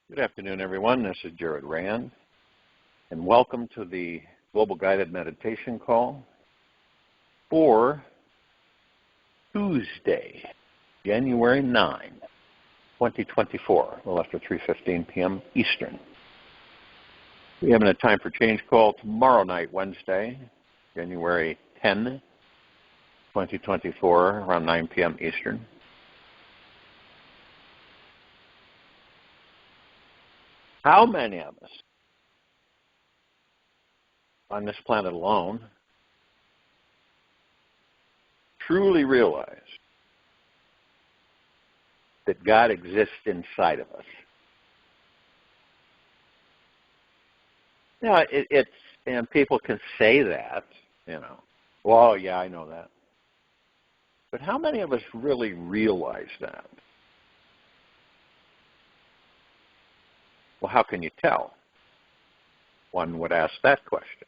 Good afternoon, everyone. This is Jared Rand, and welcome to the Global Guided Meditation Call for Tuesday, January 9, 2024, a little after 3:15 p.m. Eastern. We have a time for change call tomorrow night, Wednesday, January 10, 2024, around 9 p.m. Eastern. How many of us on this planet alone truly realize that God exists inside of us? You know, and people can say that, well, yeah, I know that. But how many of us really realize that? Well, how can you tell? One would ask that question.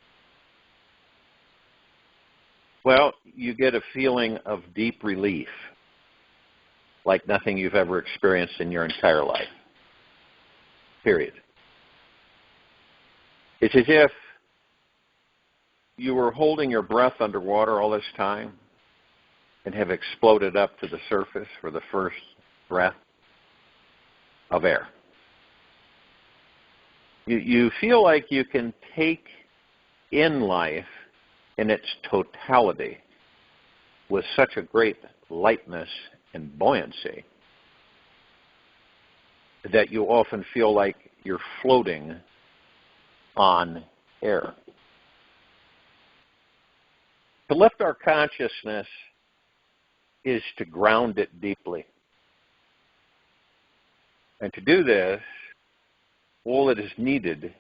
Well, you get a feeling of deep relief, like nothing you've ever experienced in your entire life. Period. It's as if you were holding your breath underwater all this time and have exploded up to the surface for the first breath of air. You feel like you can take in life in its totality with such a great lightness and buoyancy that you often feel like you're floating on air. To lift our consciousness is to ground it deeply. And to do this, all that is needed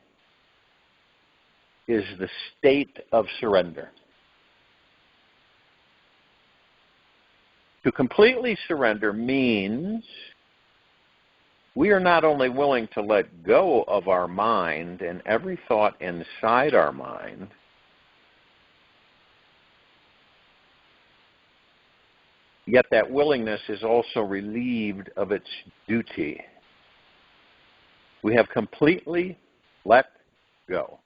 is the state of surrender. To completely surrender means we are not only willing to let go of our mind and every thought inside our mind, yet that willingness is also relieved of its duty. We have completely let go.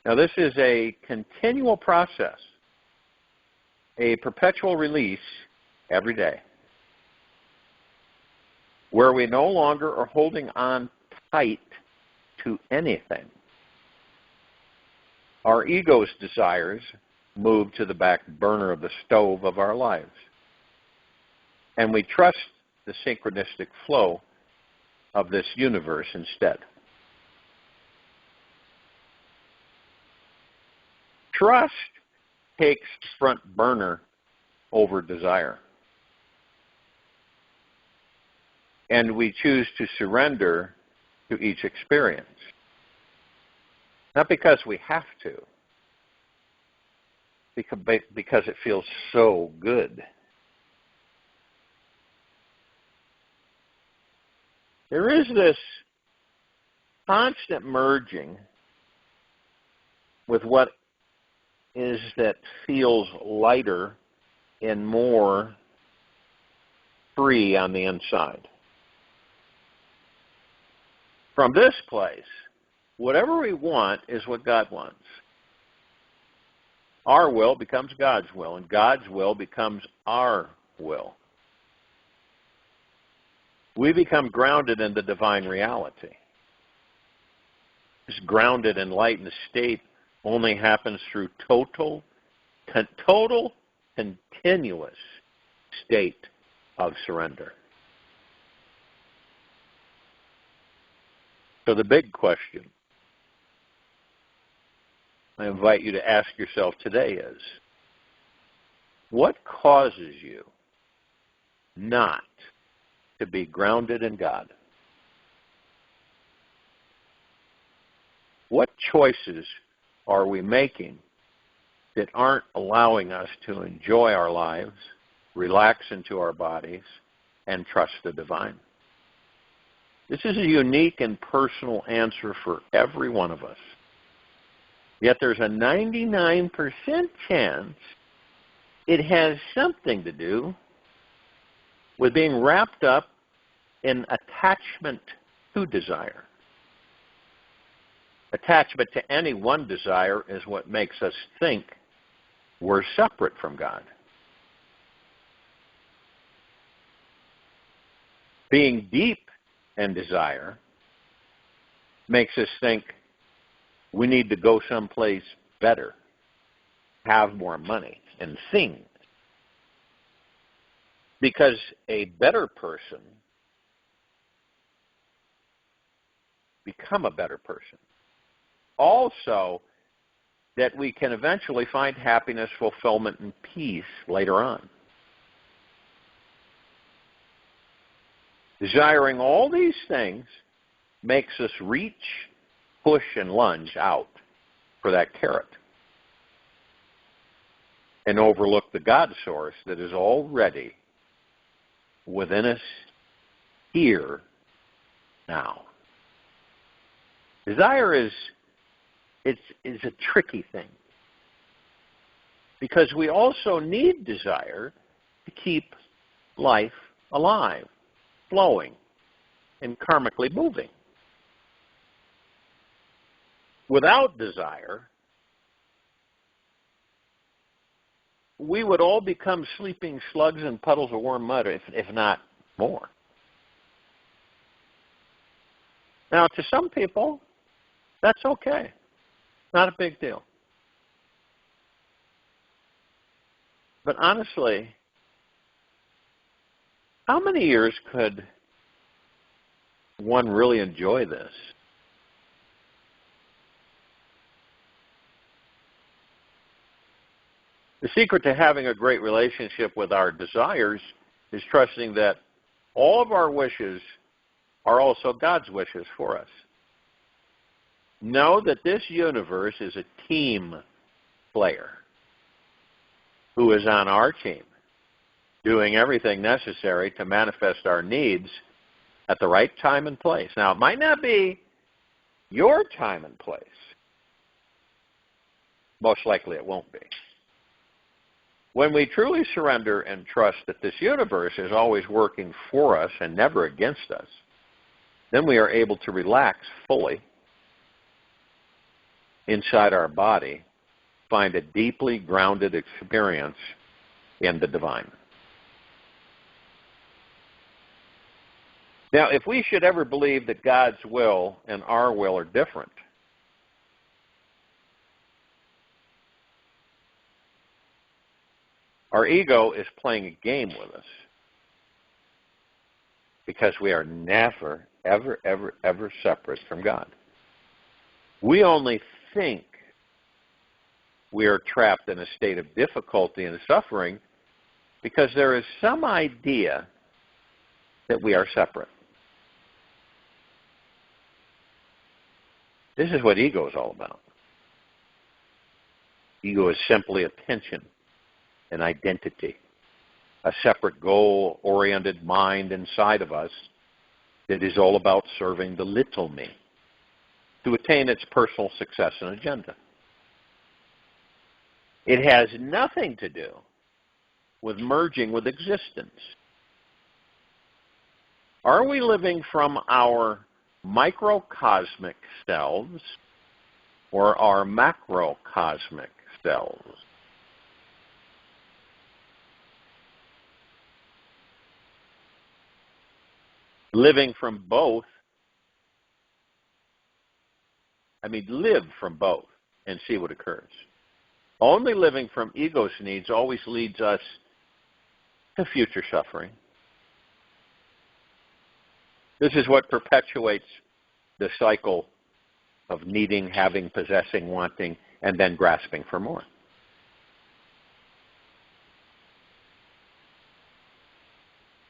Now, this is a continual process, a perpetual release every day, where we no longer are holding on tight to anything. Our ego's desires move to the back burner of the stove of our lives, and we trust the synchronistic flow of this universe instead. Trust takes front burner over desire. And we choose to surrender to each experience. Not because we have to, because it feels so good. There is this constant merging with what is that feels lighter and more free on the inside. From this place, whatever we want is what God wants. Our will becomes God's will, and God's will becomes our will. We become grounded in the divine reality. This grounded, enlightened state only happens through total, continuous state of surrender. So the big question I invite you to ask yourself today is, what causes you not to be grounded in God? What choices are we making that aren't allowing us to enjoy our lives, relax into our bodies, and trust the divine? This is a unique and personal answer for every one of us. Yet there's a 99% chance it has something to do with being wrapped up in attachment to desire. Attachment to any one desire is what makes us think we're separate from God. Being deep in desire makes us think we need to go someplace better, have more money, and things. Because a better person, become a better person. Also, that we can eventually find happiness, fulfillment, and peace later on. Desiring all these things makes us reach, push, and lunge out for that carrot and overlook the God source that is already within us here now. Desire is a tricky thing because we also need desire to keep life alive, flowing, and karmically moving. Without desire, we would all become sleeping slugs in puddles of warm mud, if not more. Now, to some people, that's okay. Not a big deal. But honestly, how many years could one really enjoy this? The secret to having a great relationship with our desires is trusting that all of our wishes are also God's wishes for us. Know that this universe is a team player who is on our team, doing everything necessary to manifest our needs at the right time and place. Now, it might not be your time and place. Most likely it won't be. When we truly surrender and trust that this universe is always working for us and never against us, then we are able to relax fully inside our body, find a deeply grounded experience in the divine. Now, if we should ever believe that God's will and our will are different, our ego is playing a game with us because we are never, ever, ever, ever separate from God. We only think we are trapped in a state of difficulty and suffering because there is some idea that we are separate. This is what ego is all about. Ego is simply attention, an identity, a separate goal-oriented mind inside of us that is all about serving the little me to attain its personal success and agenda. It has nothing to do with merging with existence. Are we living from our microcosmic selves or our macrocosmic selves? Living from both, live from both and see what occurs. Only living from ego's needs always leads us to future suffering. This is what perpetuates the cycle of needing, having, possessing, wanting, and then grasping for more.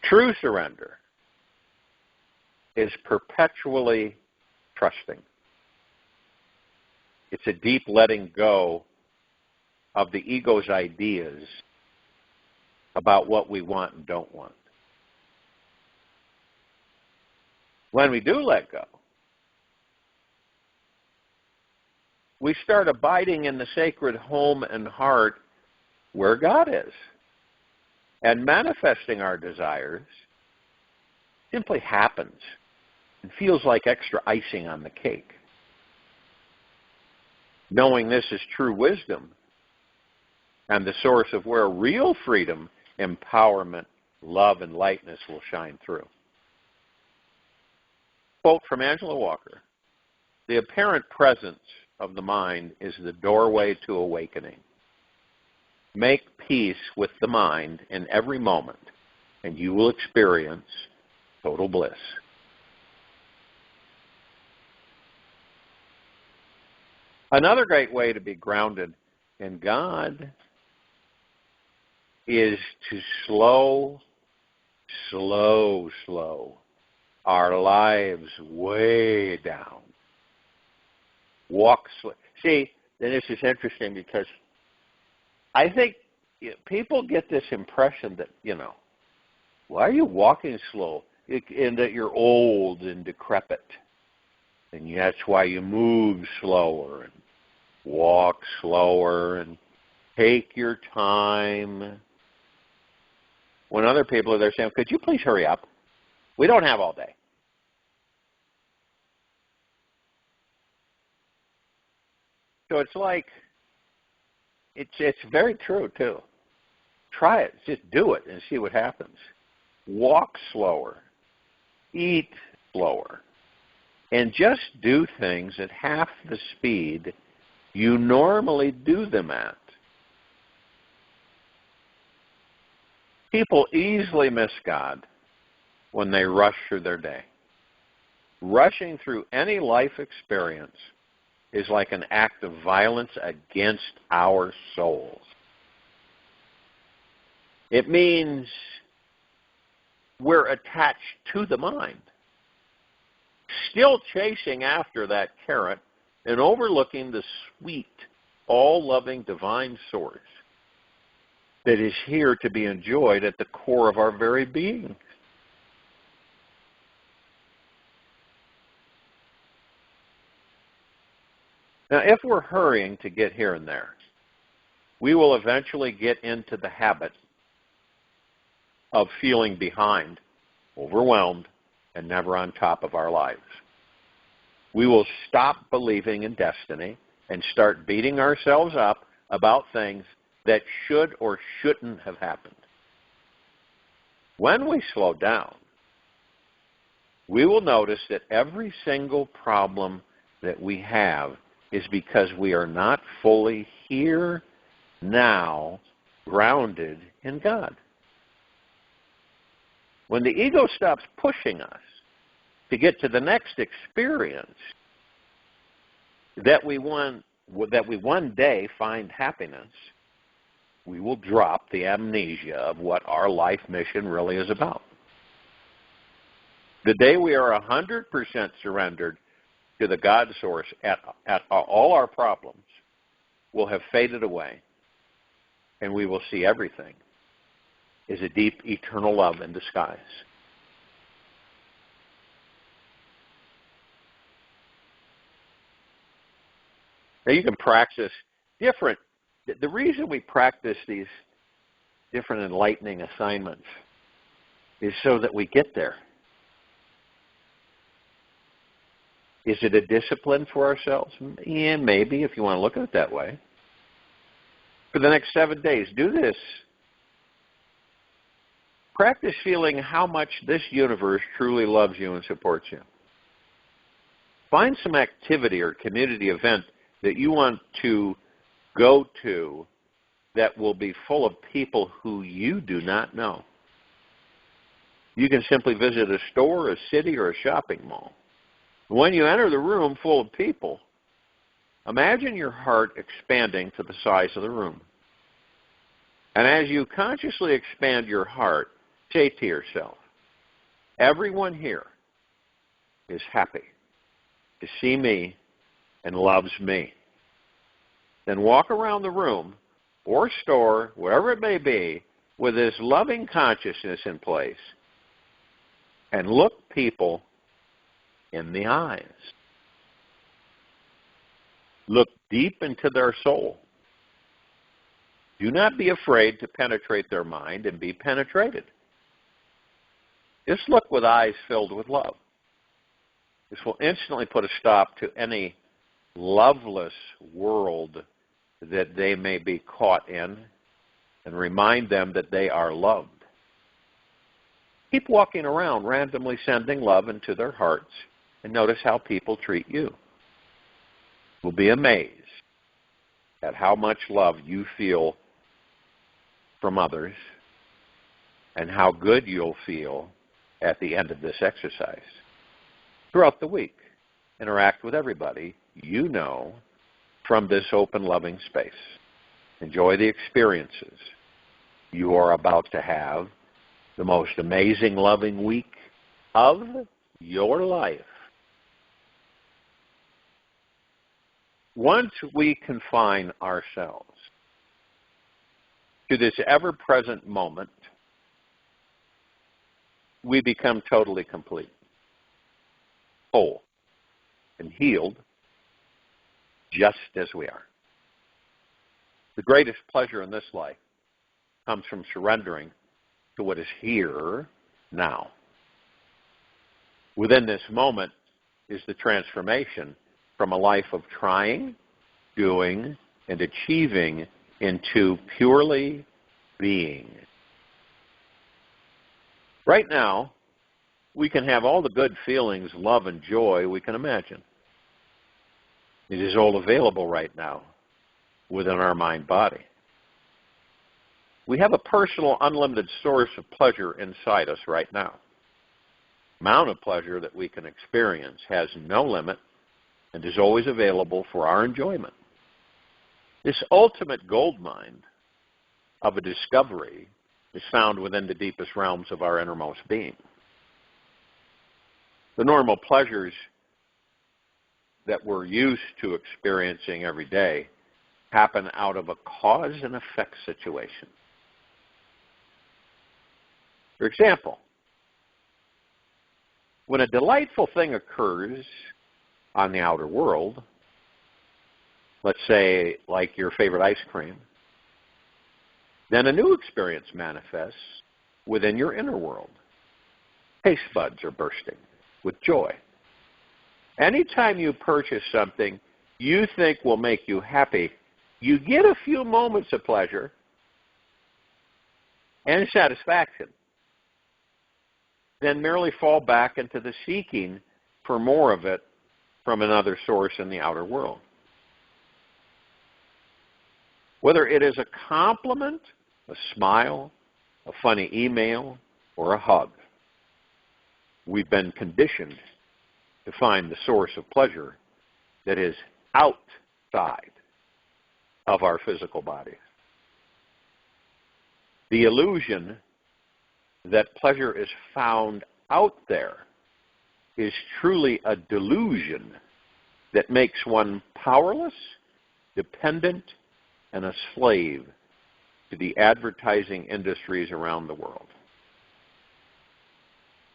True surrender is perpetually trusting. It's a deep letting go of the ego's ideas about what we want and don't want. When we do let go, we start abiding in the sacred home and heart where God is and manifesting our desires simply happens and feels like extra icing on the cake. Knowing this is true wisdom and the source of where real freedom, empowerment, love, and lightness will shine through. Quote from Angela Walker, "The apparent presence of the mind is the doorway to awakening. Make peace with the mind in every moment, and you will experience total bliss." Another great way to be grounded in God is to slow our lives way down. Walk slow. See, and this is interesting because I think people get this impression that, why are you walking slow? And that you're old and decrepit. And that's why you move slower and walk slower and take your time. When other people are there saying, could you please hurry up? We don't have all day. So it's like, it's very true, too. Try it. Just do it and see what happens. Walk slower. Eat slower. And just do things at half the speed you normally do them at. People easily miss God when they rush through their day. Rushing through any life experience is like an act of violence against our souls. It means we're attached to the mind, still chasing after that carrot and overlooking the sweet, all-loving divine source that is here to be enjoyed at the core of our very being. Now, if we're hurrying to get here and there, we will eventually get into the habit of feeling behind, overwhelmed, and never on top of our lives. We will stop believing in destiny and start beating ourselves up about things that should or shouldn't have happened. When we slow down, we will notice that every single problem that we have is because we are not fully here, now, grounded in God. When the ego stops pushing us to get to the next experience, that we one day find happiness, we will drop the amnesia of what our life mission really is about. The day we are 100% surrendered to the God source at all our problems will have faded away, and we will see everything as a deep, eternal love in disguise. Now you can practice different. The reason we practice these different enlightening assignments is so that we get there. Is it a discipline for ourselves? Yeah, maybe, if you want to look at it that way. For the next 7 days, do this. Practice feeling how much this universe truly loves you and supports you. Find some activity or community event that you want to go to that will be full of people who you do not know. You can simply visit a store, a city, or a shopping mall. When you enter the room full of people, imagine your heart expanding to the size of the room. And as you consciously expand your heart, say to yourself, everyone here is happy to see me and loves me. Then walk around the room or store, wherever it may be, with this loving consciousness in place and look people in the eyes. Look deep into their soul. Do not be afraid to penetrate their mind and be penetrated. Just look with eyes filled with love. This will instantly put a stop to any loveless world that they may be caught in and remind them that they are loved. Keep walking around, randomly sending love into their hearts, and notice how people treat you. You'll be amazed at how much love you feel from others and how good you'll feel at the end of this exercise. Throughout the week, interact with everybody you know from this open, loving space. Enjoy the experiences. You are about to have the most amazing, loving week of your life. Once we confine ourselves to this ever-present moment, we become totally complete, whole, and healed just as we are. The greatest pleasure in this life comes from surrendering to what is here now. Within this moment is the transformation from a life of trying, doing, and achieving into purely being. Right now, we can have all the good feelings, love, and joy we can imagine. It is all available right now within our mind-body. We have a personal, unlimited source of pleasure inside us right now. The amount of pleasure that we can experience has no limit and is always available for our enjoyment. This ultimate gold mine of a discovery is found within the deepest realms of our innermost being. The normal pleasures that we're used to experiencing every day happen out of a cause and effect situation. For example, when a delightful thing occurs on the outer world, let's say like your favorite ice cream, then a new experience manifests within your inner world. Taste buds are bursting with joy. Anytime you purchase something you think will make you happy, you get a few moments of pleasure and satisfaction, then merely fall back into the seeking for more of it from another source in the outer world. Whether it is a compliment, a smile, a funny email, or a hug, we've been conditioned to find the source of pleasure that is outside of our physical bodies. The illusion that pleasure is found out there is truly a delusion that makes one powerless, dependent, and a slave to the advertising industries around the world.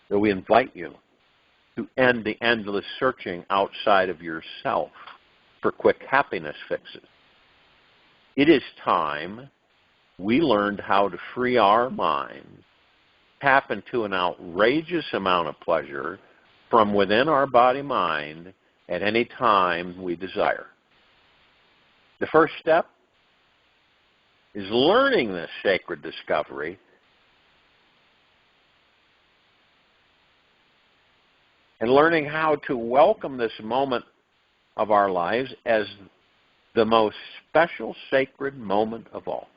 So we invite you to end the endless searching outside of yourself for quick happiness fixes. It is time we learned how to free our minds, tap into an outrageous amount of pleasure from within our body-mind at any time we desire. The first step is learning this sacred discovery and learning how to welcome this moment of our lives as the most special, sacred moment of all.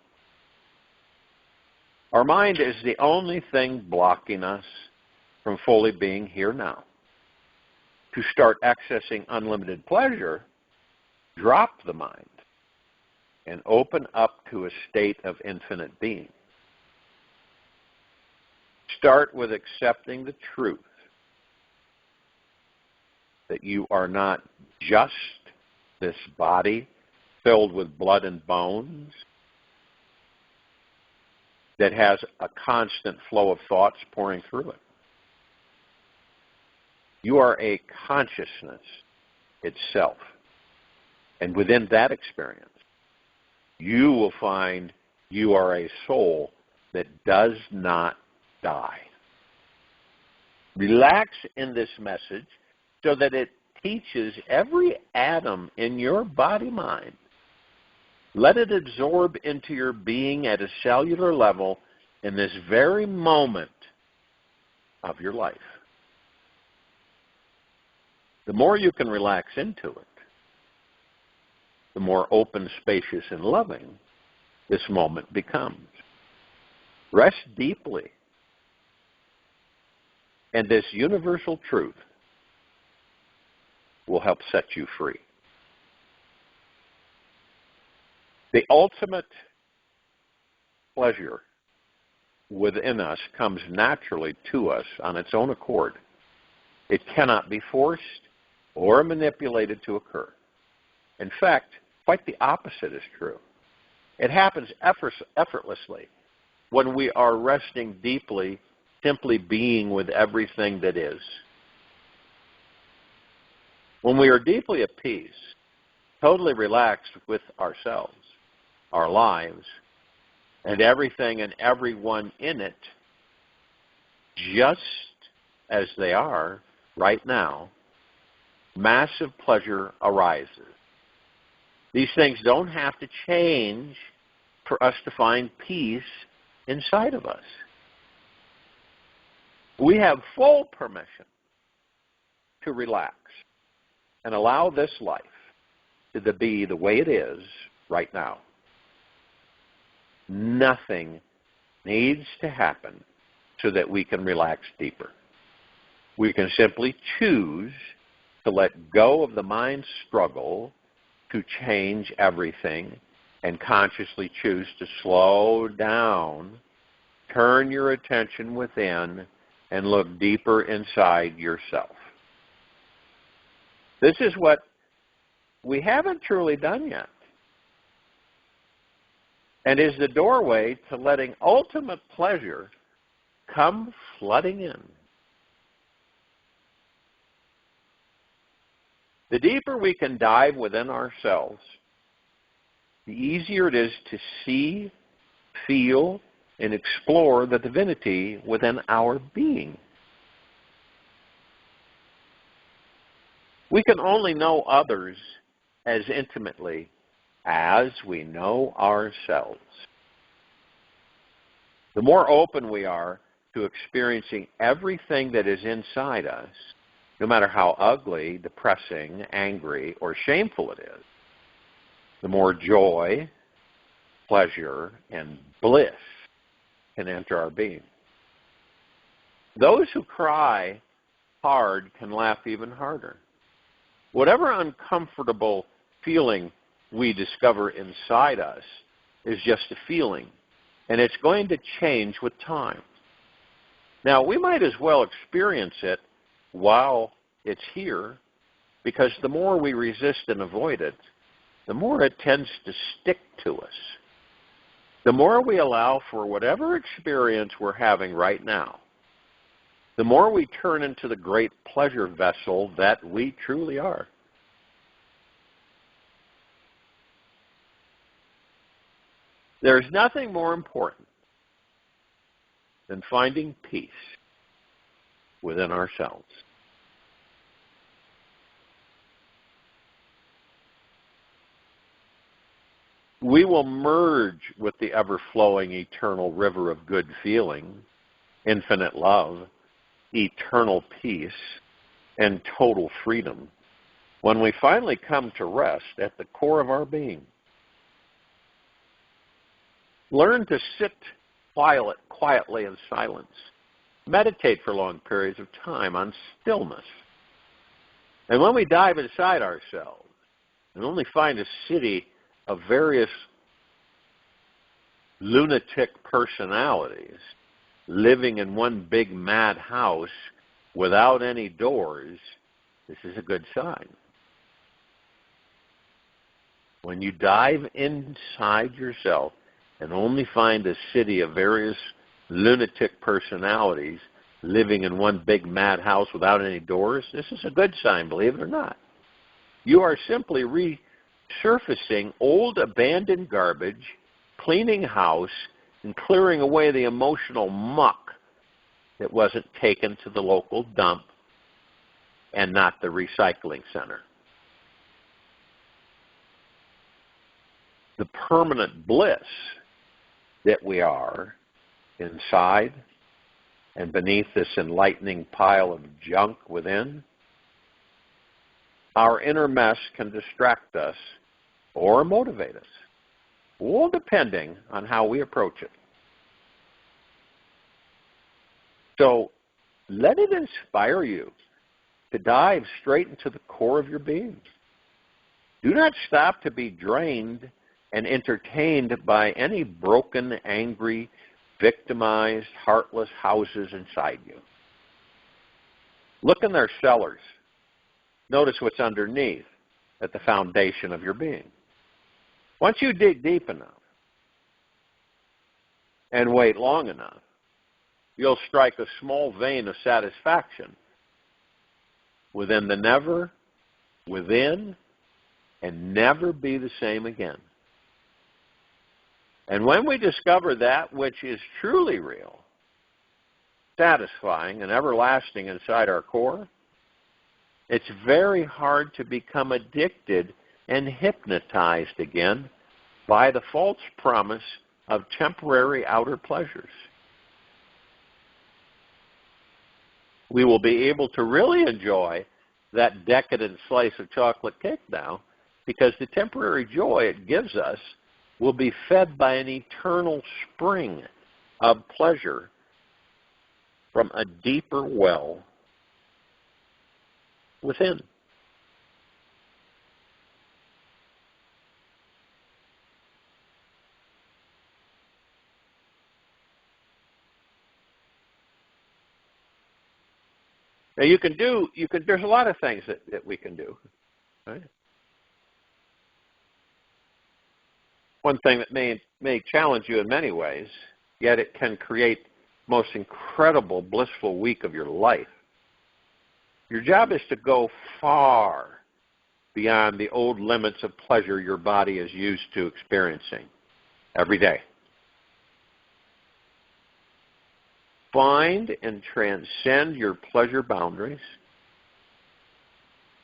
Our mind is the only thing blocking us from fully being here now. To start accessing unlimited pleasure, drop the mind and open up to a state of infinite being. Start with accepting the truth that you are not just this body filled with blood and bones that has a constant flow of thoughts pouring through it. You are a consciousness itself. And within that experience, you will find you are a soul that does not die. Relax in this message so that it teaches every atom in your body-mind. Let it absorb into your being at a cellular level in this very moment of your life. The more you can relax into it, the more open, spacious, and loving this moment becomes. Rest deeply, and this universal truth will help set you free. The ultimate pleasure within us comes naturally to us on its own accord. It cannot be forced or manipulated to occur. In fact, quite the opposite is true. It happens effortlessly when we are resting deeply, simply being with everything that is. When we are deeply at peace, totally relaxed with ourselves, our lives, and everything and everyone in it, just as they are right now, massive pleasure arises. These things don't have to change for us to find peace inside of us. We have full permission to relax and allow this life to be the way it is right now. Nothing needs to happen so that we can relax deeper. We can simply choose to let go of the mind's struggle to change everything and consciously choose to slow down, turn your attention within, and look deeper inside yourself. This is what we haven't truly done yet, and is the doorway to letting ultimate pleasure come flooding in. The deeper we can dive within ourselves, the easier it is to see, feel, and explore the divinity within our being. We can only know others as intimately as we know ourselves. The more open we are to experiencing everything that is inside us, no matter how ugly, depressing, angry, or shameful it is, the more joy, pleasure, and bliss can enter our being. Those who cry hard can laugh even harder. Whatever uncomfortable feeling we discover inside us is just a feeling, and it's going to change with time. Now, we might as well experience it while it's here, because the more we resist and avoid it, the more it tends to stick to us. The more we allow for whatever experience we're having right now, the more we turn into the great pleasure vessel that we truly are. There's nothing more important than finding peace within ourselves. We will merge with the ever-flowing eternal river of good feeling, infinite love, eternal peace, and total freedom when we finally come to rest at the core of our being. Learn to sit quietly in silence. Meditate for long periods of time on stillness. And when we dive inside ourselves and only find a city of various lunatic personalities living in one big mad house without any doors, this is a good sign. When you dive inside yourself and only find a city of various lunatic personalities living in one big mad house without any doors, this is a good sign, believe it or not. You are simply resurfacing old abandoned garbage, cleaning house, and clearing away the emotional muck that wasn't taken to the local dump and not the recycling center. The permanent bliss that we are inside and beneath this enlightening pile of junk within, our inner mess can distract us or motivate us, all depending on how we approach it. So let it inspire you to dive straight into the core of your being. Do not stop to be drained and entertained by any broken, angry, victimized, heartless houses inside you. Look in their cellars. Notice what's underneath at the foundation of your being. Once you dig deep enough and wait long enough, you'll strike a small vein of satisfaction within the never, within, and never be the same again. And when we discover that which is truly real, satisfying, and everlasting inside our core, it's very hard to become addicted and hypnotized again by the false promise of temporary outer pleasures. We will be able to really enjoy that decadent slice of chocolate cake now, because the temporary joy it gives us will be fed by an eternal spring of pleasure from a deeper well within. Now there's a lot of things that we can do, right? One thing that may challenge you in many ways, yet it can create the most incredible, blissful week of your life. Your job is to go far beyond the old limits of pleasure your body is used to experiencing every day. Find and transcend your pleasure boundaries.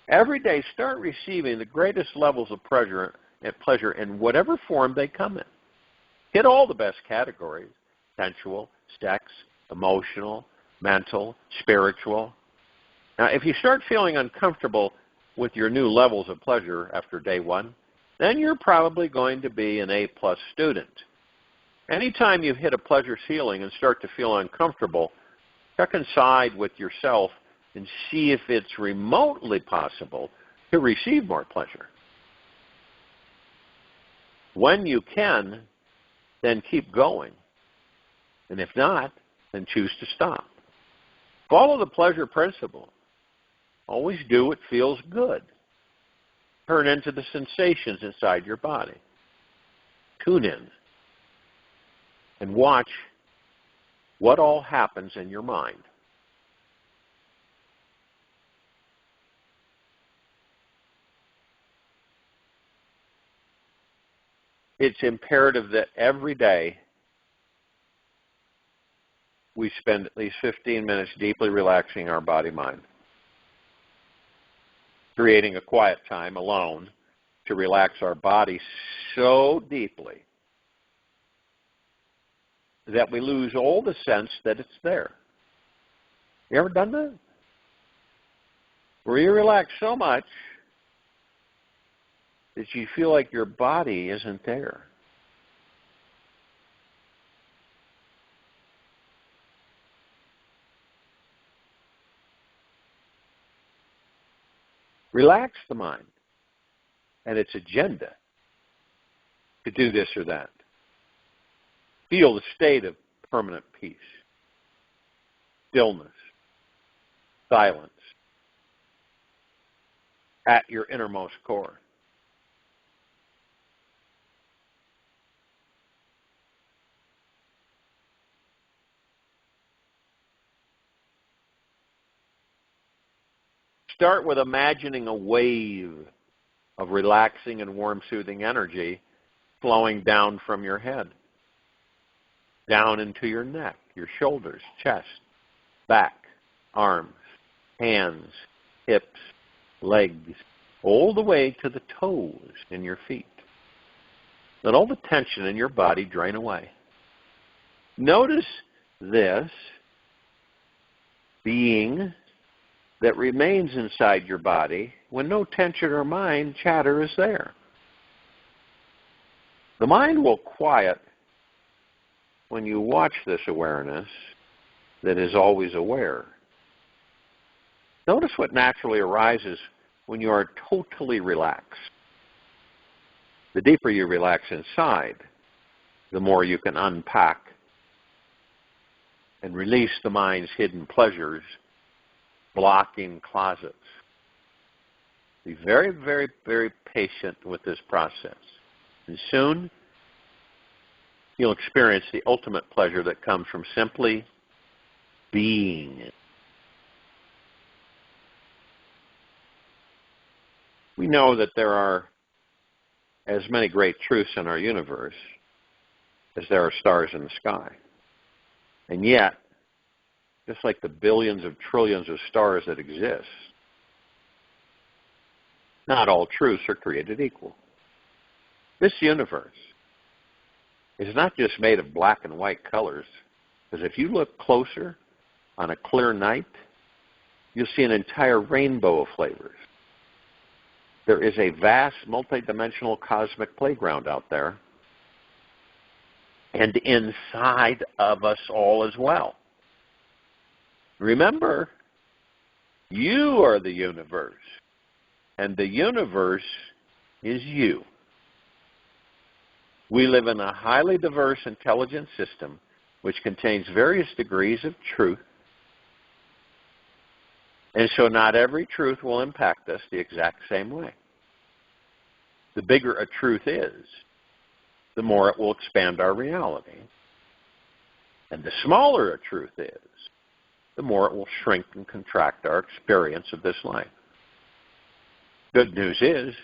Every day, start receiving the greatest levels of pleasure in whatever form they come in. Hit all the best categories: sensual, sex, emotional, mental, spiritual. Now, if you start feeling uncomfortable with your new levels of pleasure after day one, then you're probably going to be an A-plus student. Anytime you hit a pleasure ceiling and start to feel uncomfortable, check inside with yourself and see if it's remotely possible to receive more pleasure. When you can, then keep going. And if not, then choose to stop. Follow the pleasure principle. Always do what feels good. Turn into the sensations inside your body. Tune in and watch what all happens in your mind. It's imperative that every day we spend at least 15 minutes deeply relaxing our body-mind, creating a quiet time alone to relax our body so deeply that we lose all the sense that it's there. You ever done that? Where you relax so much that you feel like your body isn't there. Relax the mind and its agenda to do this or that. Feel the state of permanent peace, stillness, silence at your innermost core. Start with imagining a wave of relaxing and warm, soothing energy flowing down from your head, down into your neck, your shoulders, chest, back, arms, hands, hips, legs, all the way to the toes in your feet. Let all the tension in your body drain away. Notice this being that remains inside your body when no tension or mind chatter is there. The mind will quiet when you watch this awareness that is always aware. Notice what naturally arises when you are totally relaxed. The deeper you relax inside, the more you can unpack and release the mind's hidden pleasures, blocking closets. Be very, very, very patient with this process. And soon, you'll experience the ultimate pleasure that comes from simply being. We know that there are as many great truths in our universe as there are stars in the sky. And yet, just like the billions of trillions of stars that exist, not all truths are created equal. This universe is not just made of black and white colors, because if you look closer on a clear night, you'll see an entire rainbow of flavors. There is a vast multidimensional cosmic playground out there, and inside of us all as well. Remember, you are the universe, and the universe is you. We live in a highly diverse, intelligent system which contains various degrees of truth, and so not every truth will impact us the exact same way. The bigger a truth is, the more it will expand our reality. And the smaller a truth is, the more it will shrink and contract our experience of this life. Good news is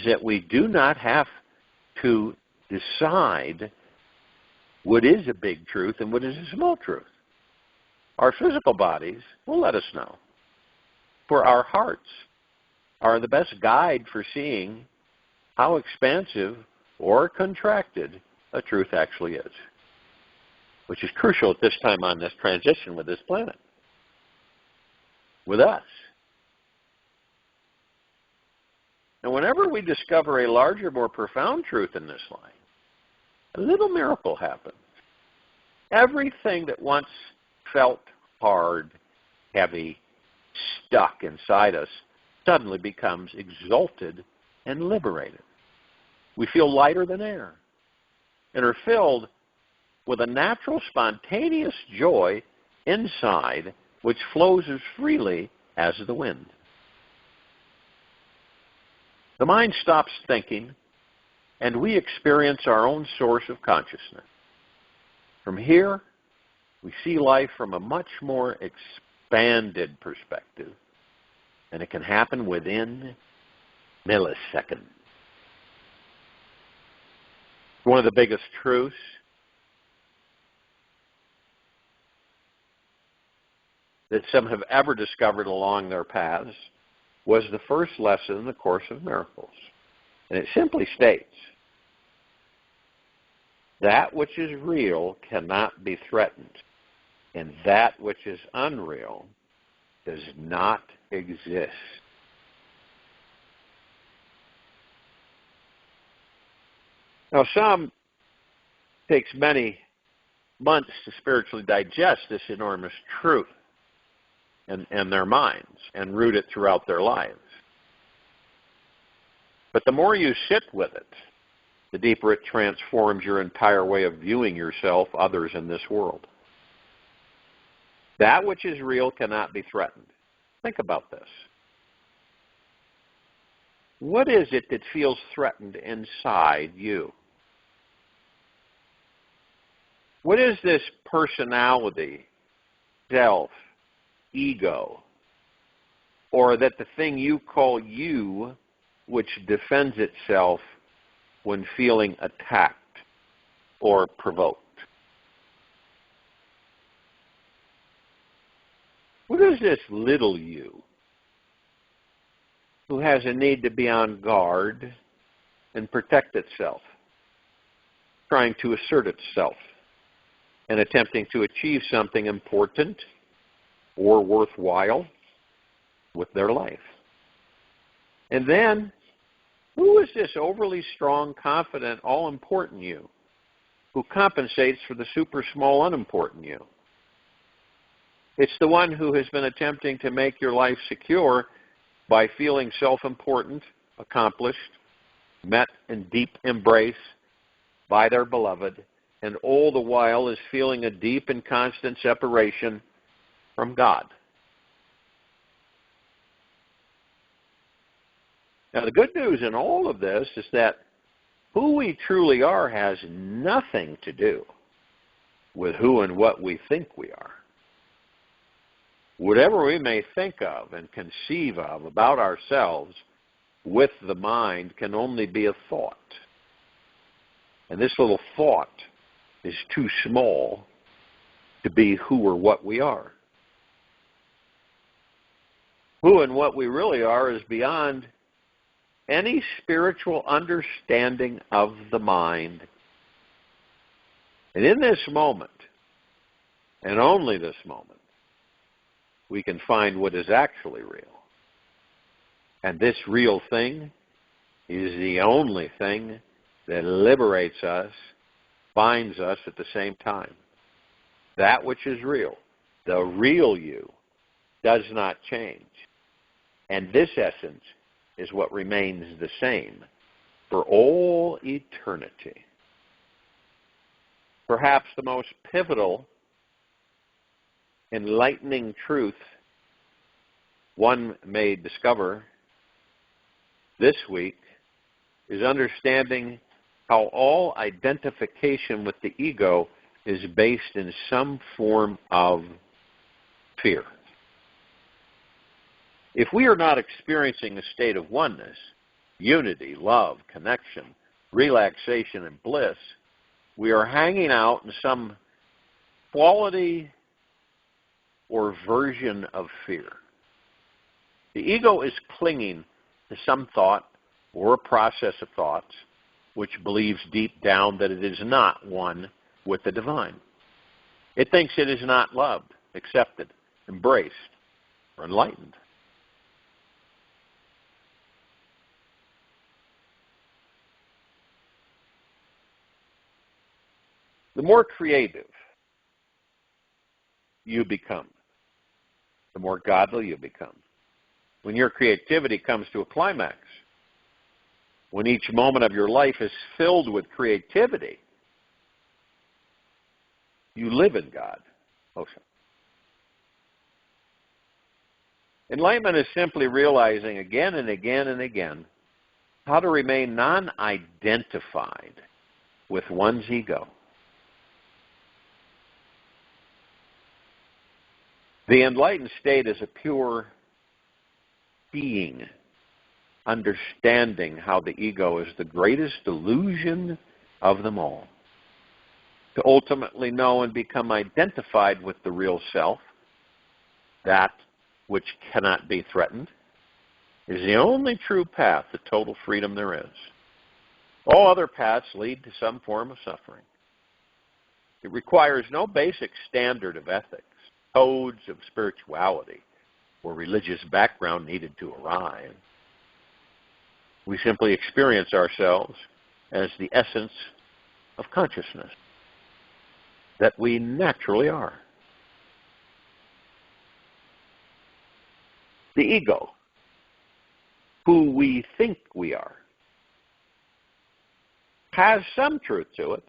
that we do not have to decide what is a big truth and what is a small truth. Our physical bodies will let us know. For our hearts are the best guide for seeing how expansive or contracted a truth actually is, which is crucial at this time on this transition with this planet, with us. And whenever we discover a larger, more profound truth in this life, a little miracle happens. Everything that once felt hard, heavy, stuck inside us suddenly becomes exalted and liberated. We feel lighter than air and are filled with a natural, spontaneous joy inside which flows as freely as the wind. The mind stops thinking, and we experience our own source of consciousness. From here, we see life from a much more expanded perspective, and it can happen within milliseconds. One of the biggest truths that some have ever discovered along their paths was the first lesson in the Course of Miracles. And it simply states, that which is real cannot be threatened, and that which is unreal does not exist. Now, some takes many months to spiritually digest this enormous truth in their minds and root it throughout their lives. But the more you sit with it, the deeper it transforms your entire way of viewing yourself, others, in this world. That which is real cannot be threatened. Think about this. What is it that feels threatened inside you? What is this personality, self, ego, or that the thing you call you, which defends itself when feeling attacked or provoked? What is this little you who has a need to be on guard and protect itself, trying to assert itself, and attempting to achieve something important or worthwhile with their life? And then, who is this overly strong, confident, all-important you who compensates for the super small, unimportant you? It's the one who has been attempting to make your life secure by feeling self-important, accomplished, met in deep embrace by their beloved, and all the while is feeling a deep and constant separation from God. Now, the good news in all of this is that who we truly are has nothing to do with who and what we think we are. Whatever we may think of and conceive of about ourselves with the mind can only be a thought. And this little thought is too small to be who or what we are. Who and what we really are is beyond any spiritual understanding of the mind. And in this moment, and only this moment, we can find what is actually real. And this real thing is the only thing that liberates us, binds us at the same time. That which is real, the real you, does not change. And this essence is what remains the same for all eternity. Perhaps the most pivotal, enlightening truth one may discover this week is understanding how all identification with the ego is based in some form of fear. If we are not experiencing a state of oneness, unity, love, connection, relaxation, and bliss, we are hanging out in some quality or version of fear. The ego is clinging to some thought or a process of thoughts which believes deep down that it is not one with the divine. It thinks it is not loved, accepted, embraced, or enlightened. The more creative you become, the more godly you become. When your creativity comes to a climax, when each moment of your life is filled with creativity, you live in God. Enlightenment is simply realizing again and again and again how to remain non-identified with one's ego. The enlightened state is a pure being, understanding how the ego is the greatest delusion of them all. To ultimately know and become identified with the real self, that which cannot be threatened, is the only true path to total freedom there is. All other paths lead to some form of suffering. It requires no basic standard of ethics, codes of spirituality, or religious background needed to arrive. We simply experience ourselves as the essence of consciousness that we naturally are. The ego, who we think we are, has some truth to it,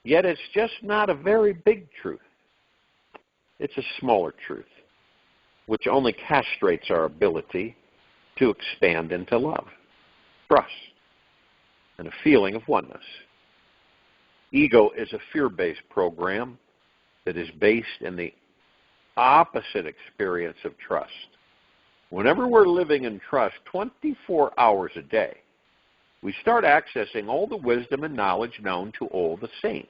yet it's just not a very big truth. It's a smaller truth, which only castrates our ability to expand into love, trust, and a feeling of oneness. Ego is a fear-based program that is based in the opposite experience of trust. Whenever we're living in trust 24 hours a day, we start accessing all the wisdom and knowledge known to all the saints,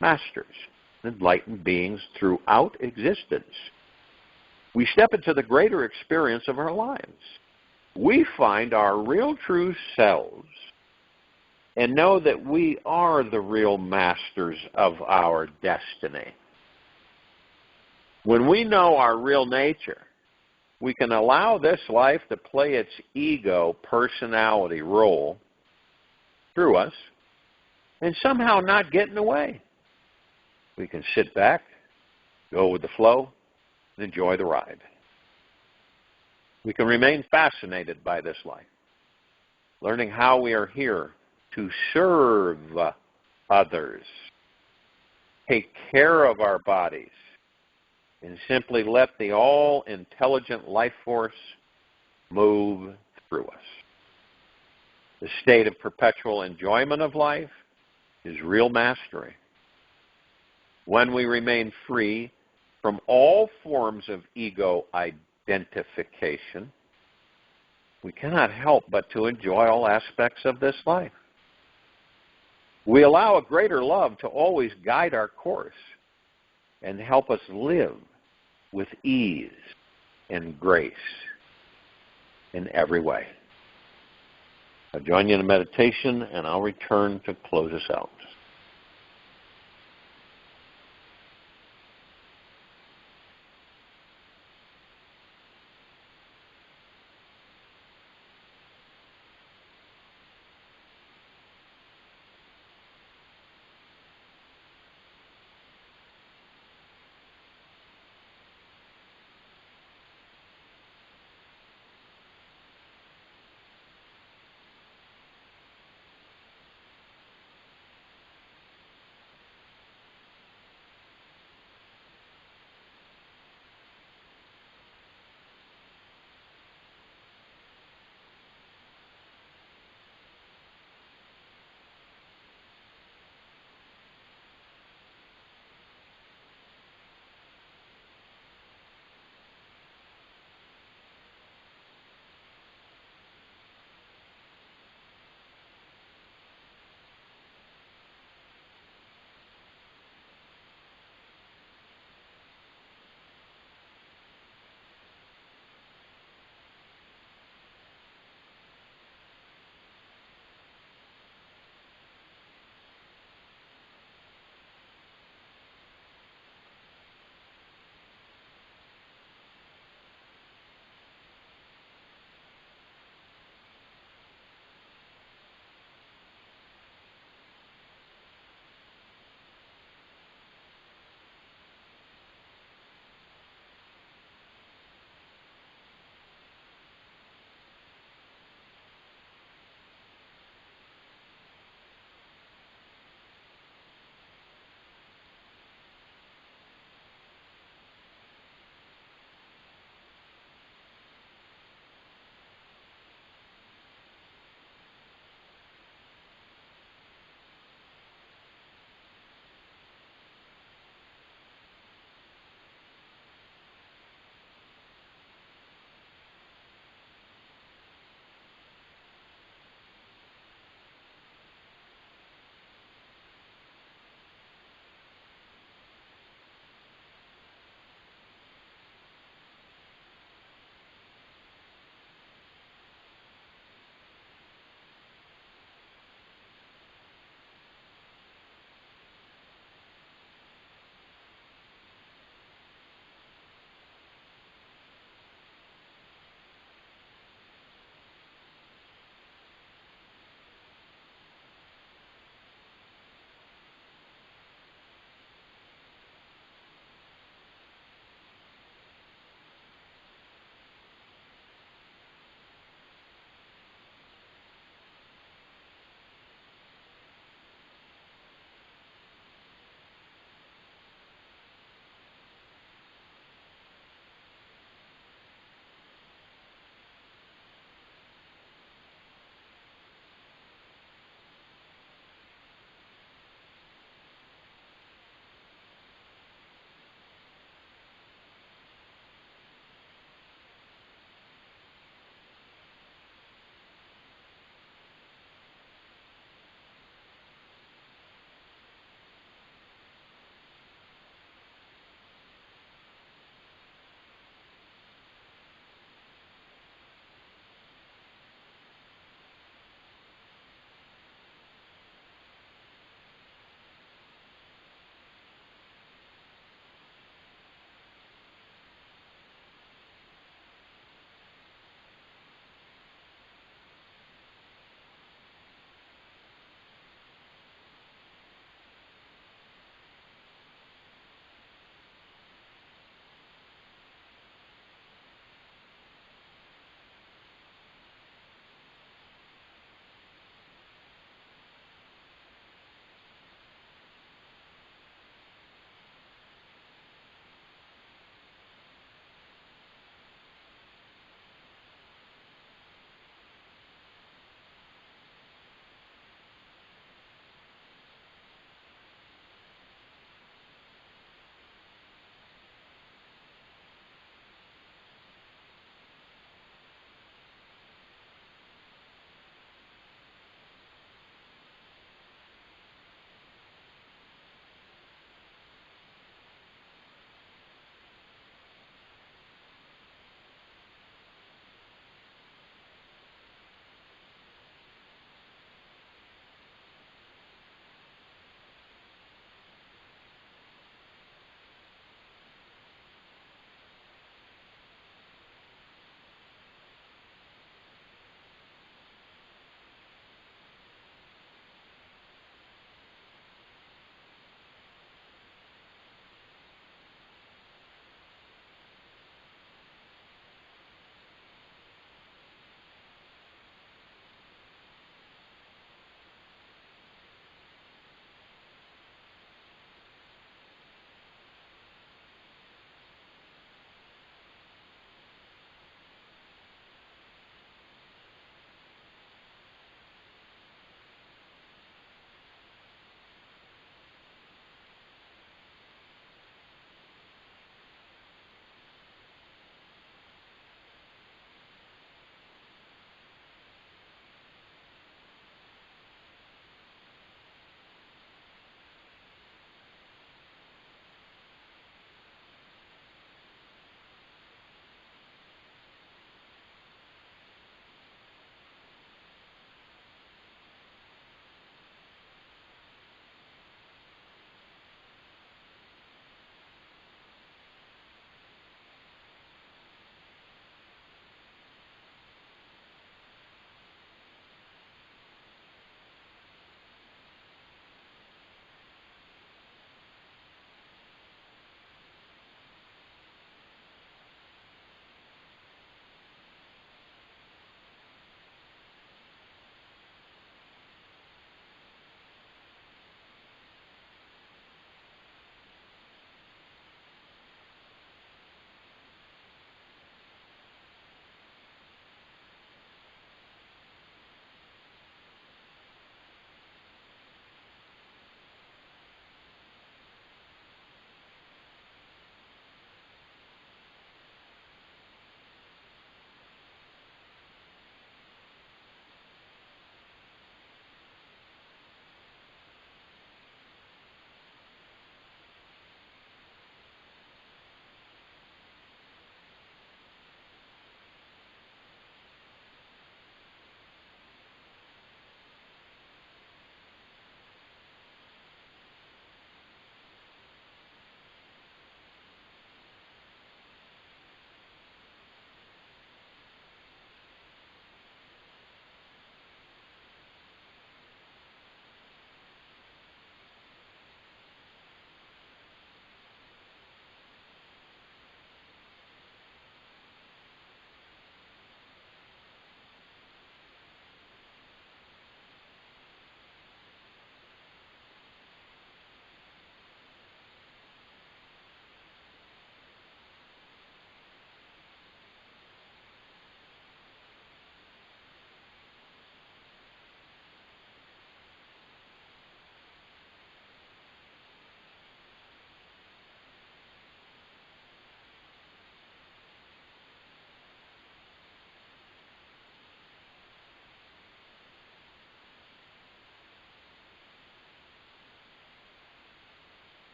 masters, enlightened beings throughout existence. we step into the greater experience of our lives. We find our real true selves and know that we are the real masters of our destiny. When we know our real nature, we can allow this life to play its ego personality role through us and somehow not get in the way. We can sit back, go with the flow, and enjoy the ride. We can remain fascinated by this life, learning how we are here to serve others, take care of our bodies, and simply let the all-intelligent life force move through us. The state of perpetual enjoyment of life is real mastery. When we remain free from all forms of ego identification, we cannot help but to enjoy all aspects of this life. We allow a greater love to always guide our course and help us live with ease and grace in every way. I'll join you in a meditation, and I'll return to close us out.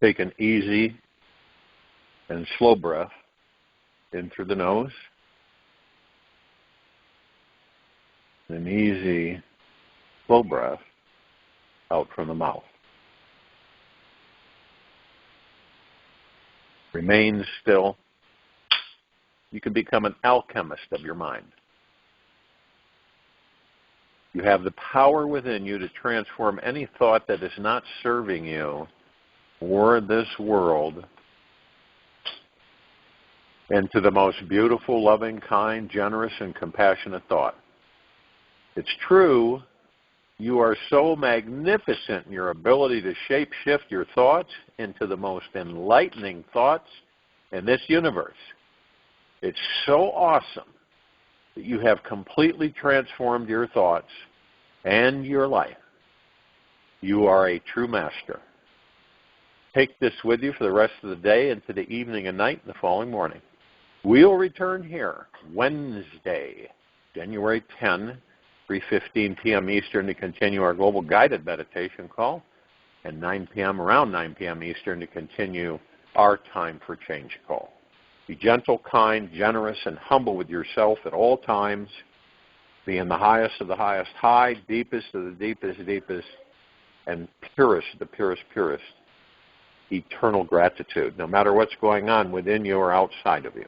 Take an easy and slow breath in through the nose. An easy, slow breath out from the mouth. Remain still. You can become an alchemist of your mind. You have the power within you to transform any thought that is not serving you or this world into the most beautiful, loving, kind, generous, and compassionate thought. It's true, you are so magnificent in your ability to shape-shift your thoughts into the most enlightening thoughts in this universe. It's so awesome that you have completely transformed your thoughts and your life. You are a true master. Take this with you for the rest of the day, into the evening and night, and the following morning. We'll return here Wednesday, January 10, 3:15 p.m. Eastern, to continue our global guided meditation call, and around 9 p.m. Eastern to continue our Time for Change call. Be gentle, kind, generous, and humble with yourself at all times. Be in the highest of the highest high, deepest of the deepest, deepest, and purest, the purest, purest, eternal gratitude, no matter what's going on within you or outside of you.